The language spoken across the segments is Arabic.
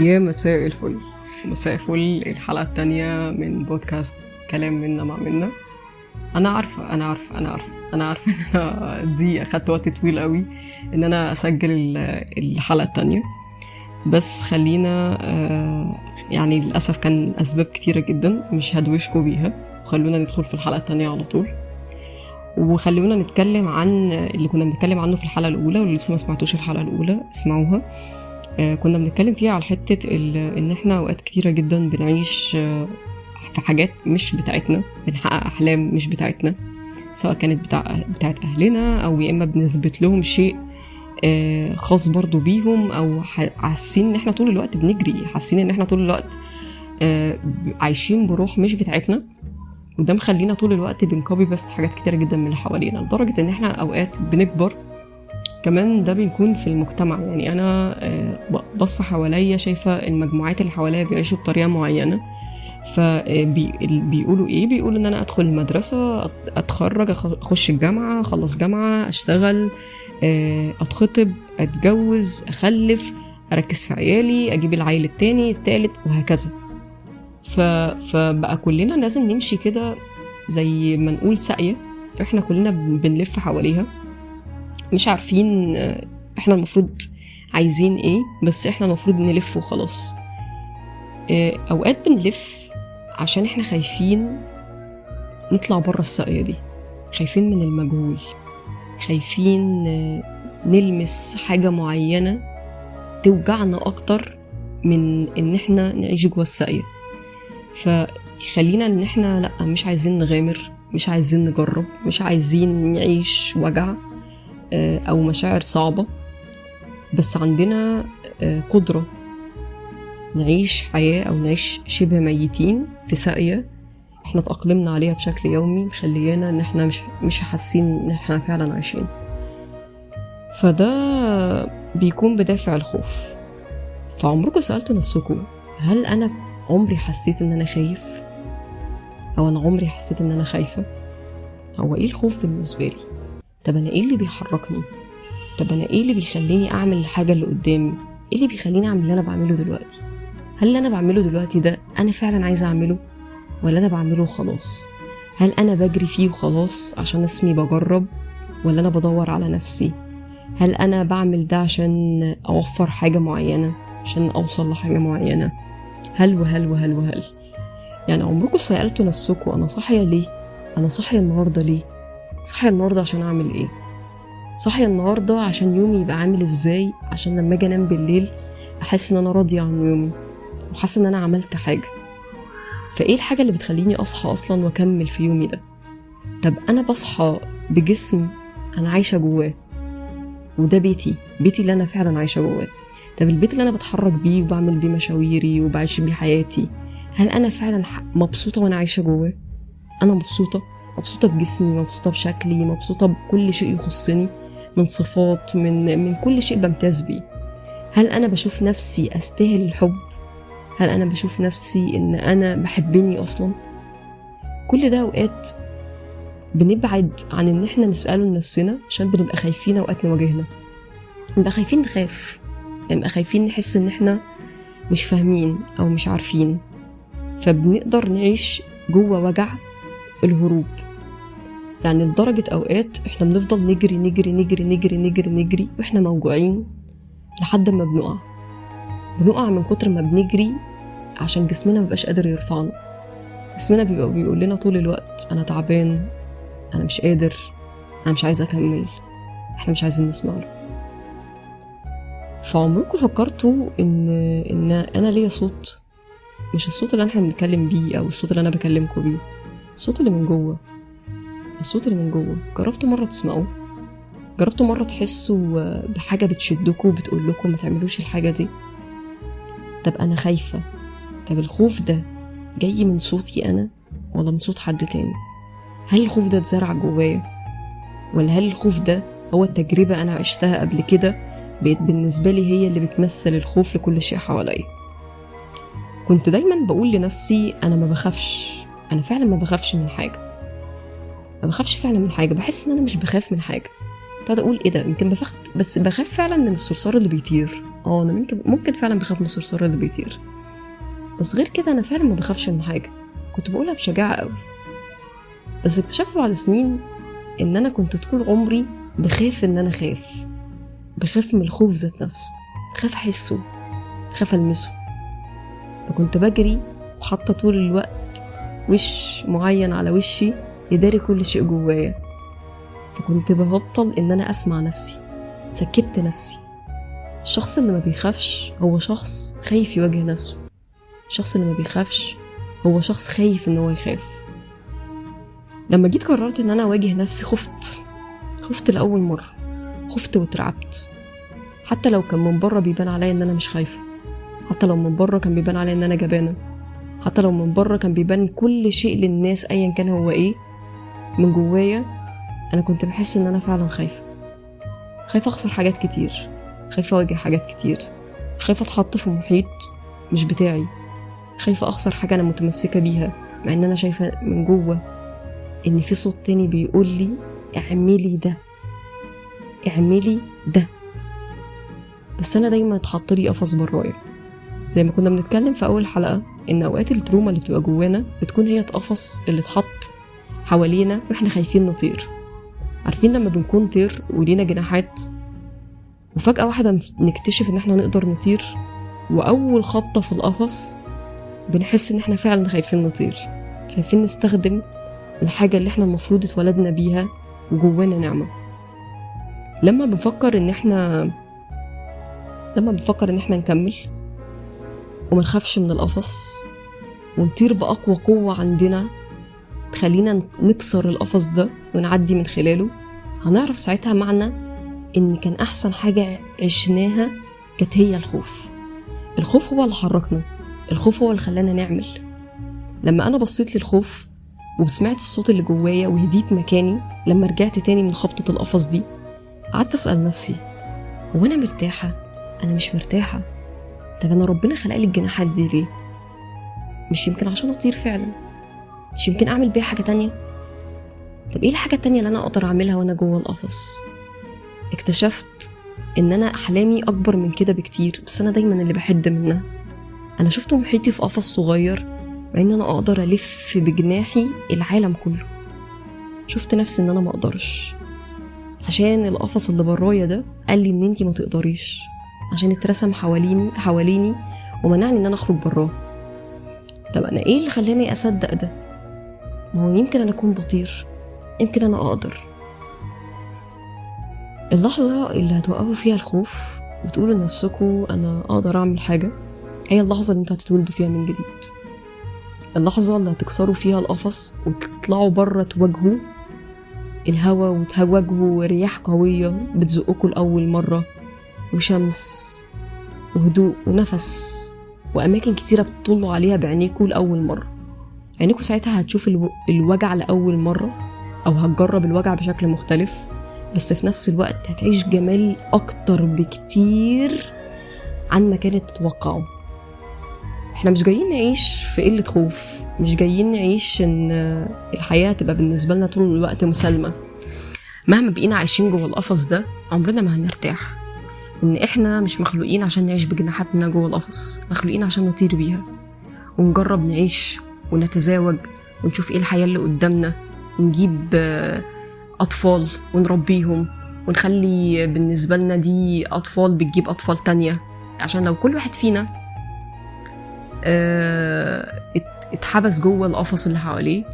يا مساء الفل. مساء الفل، الحلقة التانية من بودكاست كلام منا مع منا. أنا عارفة إن دي أخدت وقت طويل قوي إن أنا أسجل الحلقة التانية، بس خلينا يعني للأسف كان أسباب كتيرة جدا مش هدوشكوا بيها، وخلونا ندخل في الحلقة التانية على طول، وخلونا نتكلم عن اللي كنا بنتكلم عنه في الحلقة الأولى، واللي لسه ما سمعتوش الحلقة الأولى اسمعوها. كنا بنتكلم فيها على حتة إن إحنا أوقات كتيرة جدا بنعيش في حاجات مش بتاعتنا، بنحقق أحلام مش بتاعتنا، سواء كانت بتاعت أهلنا أو يا إما بنثبت لهم شيء خاص برضو بيهم، أو حاسين إن إحنا طول الوقت بنجري، حاسين إن إحنا طول الوقت عايشين بروح مش بتاعتنا، وده مخلينا طول الوقت بنكوبي بس حاجات كتيرة جدا من اللي حوالينا، لدرجة إن إحنا أوقات بنكبر كمان. ده بيكون في المجتمع، يعني أنا بص حواليا شايفة المجموعات اللي حواليا بيعيشوا بطريقة معينة، فبيقولوا إيه؟ بيقولوا إن أنا أدخل المدرسة، أتخرج، أخش الجامعة، أخلص جامعة، أشتغل، أتخطب، أتجوز، أخلف، أركز في عيالي، أجيب العيل التاني التالت، وهكذا. فبقى كلنا لازم نمشي كده زي ما نقول ساقية، إحنا كلنا بنلف حواليها، مش عارفين احنا المفروض عايزين ايه، بس احنا المفروض نلف وخلاص. اوقات بنلف عشان احنا خايفين نطلع برا الساقية دي، خايفين من المجهول، خايفين نلمس حاجة معينة توجعنا اكتر من ان احنا نعيش جوا الساقية. فخلينا ان احنا لا، مش عايزين نغامر، مش عايزين نجرب، مش عايزين نعيش وجع أو مشاعر صعبة، بس عندنا قدرة نعيش حياة أو نعيش شبه ميتين في ساقية احنا تأقلمنا عليها بشكل يومي، مخليانا ان احنا مش حاسين ان احنا فعلا عايشين. فده بيكون بدافع الخوف. فعمركم سألتوا نفسكم، هل أنا عمري حسيت ان أنا خايف؟ أو أنا عمري حسيت ان أنا خايفة؟ هو ايه الخوف بالنسبة لي؟ طب أنا إيه اللي بيحركني؟ طب أنا إيه اللي بيخليني أعمل الحاجة اللي قدامي؟ إيه اللي بيخليني أعمل اللي أنا بعمله دلوقتي؟ هل اللي أنا بعمله دلوقتي ده أنا فعلا عايزة أعمله؟ ولا أنا بعمله وخلاص؟ هل أنا بجري فيه وخلاص عشان اسمي بجرب؟ ولا أنا بدور على نفسي؟ هل أنا بعمل ده عشان أوفر حاجة معينة، عشان أوصل لحاجة معينة؟ هل يعني عمركم سألتوا نفسكم أنا صاحية ليه؟ أنا صاحية النهاردة ليه؟ صاحية النهاردة عشان أعمل إيه؟ صاحية النهاردة عشان يومي يبقى عامل إزاي، عشان لما أجي أنام بالليل أحس إن أنا راضية عن يومي وحاسة إن أنا عملت حاجة. فإيه الحاجة اللي بتخليني أصحى أصلا وأكمل في يومي ده؟ طب أنا بصحى بجسم أنا عايشة جواه، وده بيتي اللي أنا فعلا عايشة جواه. طب البيت اللي أنا بتحرك بيه وبعمل بيه مشاويري وبعيش بيه حياتي، هل أنا فعلا مبسوطة وأنا عايشة جواه؟ أنا مبسوطة بجسمي، مبسوطة بشكلي، مبسوطة بكل شيء يخصني من صفات، من كل شيء بمتاز بيه. هل أنا بشوف نفسي أستاهل الحب؟ هل أنا بشوف نفسي إن أنا بحبني أصلا؟ كل ده أوقات بنبعد عن إن إحنا نسأله لنفسنا، عشان بنبقى خايفين أوقات نواجهنا، بنبقى خايفين نخاف، بنبقى خايفين نحس إن إحنا مش فاهمين أو مش عارفين، فبنقدر نعيش جوه وجع الهروب. يعني لدرجة أوقات إحنا بنفضل نجري نجري نجري نجري نجري نجري وإحنا موجوعين لحد ما بنقع من كتر ما بنجري، عشان جسمنا مبقاش قادر يرفعنا. جسمنا بيقول لنا طول الوقت أنا تعبان، أنا مش قادر، أنا مش عايزة أكمل. إحنا مش عايزين نسمع له. فعمركم فكرتوا إن أنا ليا صوت؟ مش الصوت اللي احنا بنتكلم بيه أو الصوت اللي أنا بكلمكم بيه، الصوت اللي من جوه. الصوت اللي من جوه جربتوا مرة تسمعوه؟ جربتوا مرة تحسوا بحاجة بتشدكوا وبتقول لكم ما تعملوش الحاجة دي؟ طب أنا خايفة. طب الخوف ده جاي من صوتي أنا ولا من صوت حد تاني؟ هل الخوف ده اتزرع جوايا، ولا هل الخوف ده هو التجربة أنا عشتها قبل كده بقت بالنسبة لي هي اللي بتمثل الخوف لكل شيء حواليا؟ كنت دايما بقول لنفسي أنا ما بخافش، أنا فعلا ما بخافش من حاجة، ما بخافش فعلا من حاجة. بحس إن أنا مش بخاف من حاجة. ابتدى أقول إيه ده، يمكن بخاف، بس بخاف فعلا من الصرصار اللي بيطير. انا ممكن فعلا بخاف من الصرصار اللي بيطير، بس غير كده انا فعلا ما بخافش من حاجه. كنت بقولها بشجاعه قوي، بس اكتشفت بعد سنين ان انا كنت طول عمري بخاف ان انا خاف، بخاف من الخوف ذات نفسه، بخاف احسه، بخاف المسه. فكنت بجري وحاطه طول الوقت وش معين على وشي يداري كل شيء جوايا. فكنت ببطل ان انا اسمع نفسي، سكت نفسي. الشخص اللي ما بيخافش هو شخص خايف يواجه نفسه. الشخص اللي ما بيخافش هو شخص خايف ان هو يخاف. لما جيت قررت ان انا اواجه نفسي خفت لأول مرة، خفت واترعبت. حتى لو كان من بره بيبان عليا ان انا مش خايفة، حتى لو من بره كان بيبان عليا ان انا جبانة، حتى لو من بره كان بيبان كل شيء للناس ايا كان هو ايه، من جوايا انا كنت بحس ان انا فعلا خايفة اخسر حاجات كتير، خايفة اواجه حاجات كتير، خايفة اتحط في محيط مش بتاعي، خايفة اخسر حاجة انا متمسكة بيها، مع ان انا شايفة من جوه ان في صوت تاني بيقول لي اعملي ده، اعملي ده. بس انا دايما اتحط لي قفص برايا. زي ما كنا بنتكلم في اول حلقة ان اوقات التروما اللي بتبقى جوانا بتكون هي القفص اللي اتحط حوالينا واحنا خايفين نطير. عارفين لما بنكون طير ولينا جناحات وفجأة واحدة نكتشف ان احنا نقدر نطير، واول خبطة في القفص بنحس ان احنا فعلا خايفين نطير، خايفين نستخدم الحاجة اللي احنا المفروض اتولدنا بيها وجوانا نعمة. لما بنفكر ان احنا نكمل وما نخافش من القفص ونطير بأقوى قوة عندنا تخلينا نكسر القفص ده ونعدي من خلاله، هنعرف ساعتها معنى ان كان احسن حاجة عشناها كانت هي الخوف. الخوف هو اللي حركنا، الخوف هو اللي خلانا نعمل. لما انا بصيت للخوف وسمعت الصوت اللي جوايا وهديت مكاني، لما رجعت تاني من خبطة القفص دي قعدت اسأل نفسي، هو انا مرتاحة؟ انا مش مرتاحة. طب انا ربنا خلق لي الجناحات دي ليه؟ مش يمكن عشان اطير فعلا؟ مش يمكن اعمل بيها حاجة تانية؟ طب ايه الحاجة التانية اللي انا اقدر اعملها وانا جوه القفص؟ اكتشفت ان انا احلامي اكبر من كده بكتير، بس انا دايما اللي بحد منها. انا شفت محيطي في قفص صغير، مع ان انا اقدر الف بجناحي العالم كله. شفت نفسي ان انا ما اقدرش، عشان القفص اللي برايا ده قال لي ان انتي ما تقدريش، عشان اترسم حواليني ومنعني ان انا اخرج براه. طب انا ايه اللي خلاني اصدق ده؟ ما هو يمكن انا اكون بطير، يمكن انا اقدر. اللحظة اللي هتوقفوا فيها الخوف وتقولوا لنفسكوا انا اقدر اعمل حاجة، هي اللحظة اللي انتوا هتتولدوا فيها من جديد. اللحظة اللي هتكسروا فيها القفص وتطلعوا برا، تواجهوا الهوا وتواجهوا رياح قوية بتزقكوا لأول مرة، وشمس وهدوء ونفس وأماكن كتيرة بتطلوا عليها بعينيكوا لأول مرة. عينيكوا ساعتها هتشوف الوجع لأول مرة، أو هتجرب الوجع بشكل مختلف، بس في نفس الوقت هتعيش جمال أكتر بكتير عن ما كانت تتوقعه. احنا مش جايين نعيش في قلة خوف، مش جايين نعيش ان الحياة تبقى بالنسبة لنا طول الوقت مسالمة. مهما بقينا عايشين جوه القفص ده عمرنا ما هنرتاح، ان احنا مش مخلوقين عشان نعيش بجناحاتنا جوه القفص، مخلوقين عشان نطير بيها ونجرب نعيش ونتزاوج ونشوف ايه الحياة اللي قدامنا، ونجيب اطفال ونربيهم ونخلي بالنسبة لنا دي اطفال بتجيب اطفال تانية، عشان لو كل واحد فينا اتحبس جوه القفص اللي حواليه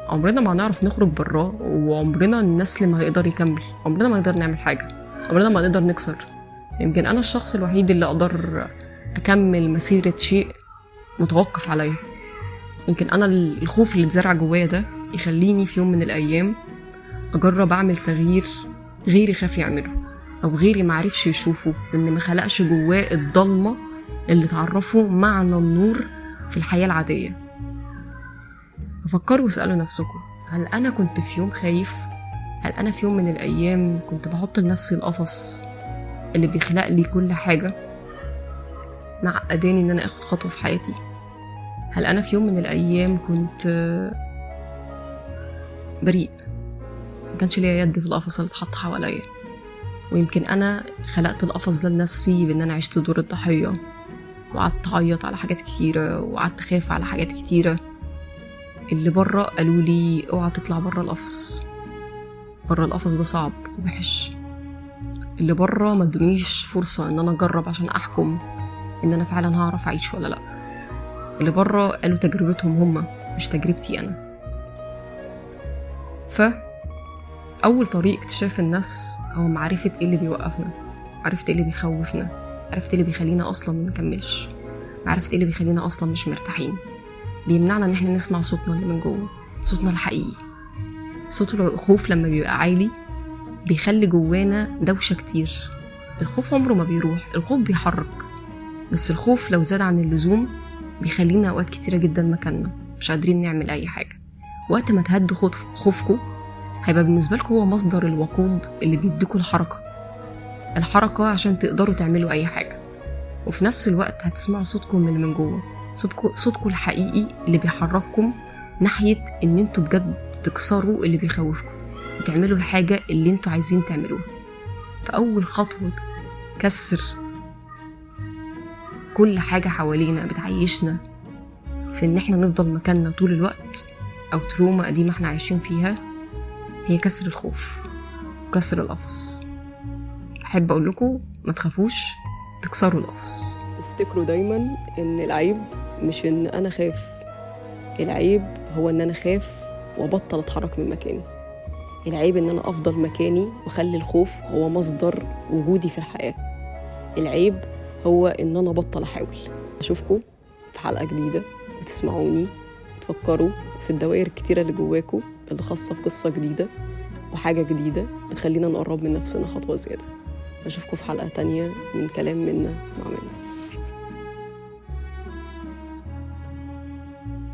عمرنا ما هنعرف نخرج براه، وعمرنا النسل ما هيقدر يكمل، عمرنا ما نقدر نعمل حاجة، عمرنا ما نقدر نكسر. يمكن أنا الشخص الوحيد اللي أقدر أكمل مسيرة شيء متوقف عليا. يمكن أنا الخوف اللي اتزرع جوايا ده يخليني في يوم من الأيام أجرب أعمل تغيير غيري خاف يعمله، أو غيري معرفش يشوفه، لأن ما خلقش جواه الضلمة اللي تعرفوا معنى النور في الحياة العادية. ففكروا واسألوا نفسكم، هل أنا كنت في يوم خايف؟ هل أنا في يوم من الأيام كنت بحط لنفسي القفص اللي بيخلق لي كل حاجة معقداني إن أنا أخد خطوة في حياتي؟ هل أنا في يوم من الأيام كنت بريء، ما كانش ليا يد في القفص اللي اتحط حواليا؟ ويمكن أنا خلقت القفص ده لنفسي بأن أنا عشت دور الضحية، وقعدت أعيط على حاجات كتيرة، وقعدت أخاف على حاجات كتيرة. اللي برا قالوا لي اوعى تطلع برا القفص، برا القفص ده صعب ووحش. اللي برا ما ادونيش فرصة ان انا اجرب عشان احكم ان انا فعلا هعرف اعيش ولا لا. اللي برا قالوا تجربتهم هما مش تجربتي انا. فاول طريق اكتشاف النفس هو معرفة ايه اللي بيوقفنا، معرفة ايه اللي بيخوفنا، معرفة ايه اللي بيخلينا اصلا منكملش، معرفة ايه اللي بيخلينا اصلا مش مرتاحين، بيمنعنا ان احنا نسمع صوتنا اللي من جوه، صوتنا الحقيقي. صوت الخوف لما بيبقى عالي بيخلي جوانا دوشة كتير. الخوف عمره ما بيروح، الخوف بيحرك، بس الخوف لو زاد عن اللزوم بيخلينا اوقات كتيرة جدا مكاننا مش قادرين نعمل اي حاجة. وقت ما تهدوا خوفكم هيبقى بالنسبة لكم هو مصدر الوقود اللي بيديكوا الحركة عشان تقدروا تعملوا اي حاجة. وفي نفس الوقت هتسمعوا صوتكم اللي من جوه، صوتكم الحقيقي اللي بيحرككم ناحية ان انتوا بجد تكسروا اللي بيخوفكم وتعملوا الحاجة اللي انتوا عايزين تعملوها. فأول خطوة كسر كل حاجة حوالينا بتعيشنا في ان احنا نفضل مكاننا طول الوقت او تروما قديمة احنا عايشين فيها هي كسر الخوف، كسر القفص. أحب أقول لكم ما تخافوش تكسروا القفص. افتكروا دايما ان العيب مش ان انا خاف، العيب هو ان انا خاف وابطل اتحرك من مكاني. العيب ان انا افضل مكاني واخلي الخوف هو مصدر وجودي في الحياة. العيب هو ان انا ابطل احاول. اشوفكم في حلقة جديدة وتسمعوني وتفكروا في الدوائر الكتيرة اللي جواكم اللي خاصة بقصة جديدة وحاجة جديدة بتخلينا نقرب من نفسنا خطوة زيادة. أشوفكم في حلقة تانية من كلام منا مع منا.